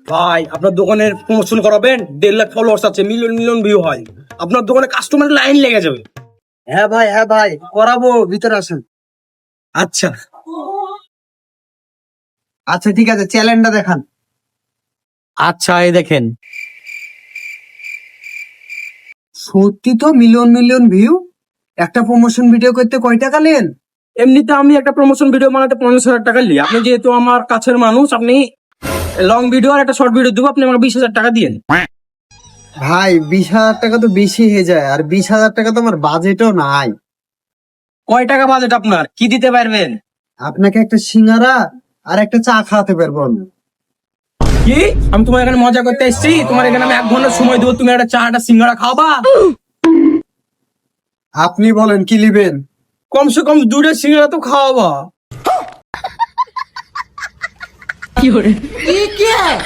ভাই আপনার দোকানের প্রমোশন করাবেন, 1.5 লাখ ফলোয়ার্স আছে, মিলিয়ন মিলিয়ন ভিউ হয়, আপনার দোকানে কাস্টমার লাইন লেগে যাবে। হ্যাঁ ভাই করাবো, ভিতরে আসেন। আচ্ছা আচ্ছা ঠিক আছে, চ্যালেঞ্জটা দেখান। আচ্ছা, এই দেখেন। সত্যি তো মিলিয়ন মিলিয়ন ভিউ। একটা প্রমোশন ভিডিও করতে কয় টাকা নেন? এমনিতে আমি একটা প্রমোশন ভিডিও বানাতে 50,000 টাকা নিই। আপনি যেহেতু আমার কাছের মানুষ, আপনি লং ভিডিও আর একটা শর্ট ভিডিও দেবো, আপনি আমাকে 20,000 টাকা দিয়েন। ভাই 20,000 টাকা তো বেশি হয়ে যায়, আর 20,000 টাকা তো আমার বাজেটও নাই। কয় টাকা বাজেট আপনার, কি দিতে পারবেন? আপনাকে একটা সিঙ্গারা আর একটা চা খাওয়াতে পারবো আমি। কি, আমি তোমার এখানে মজা করতে এসেছি? তোমার এখানে আমি 1 ঘন্টা সময় দেবো, তুমি একটা চা একটা সিঙ্গারা খাওয়াবা? আপনি বলেন কি নিবেন? কমসে কম 2টা সিঙ্গারা তো খাওয়াবা। ये क्या है?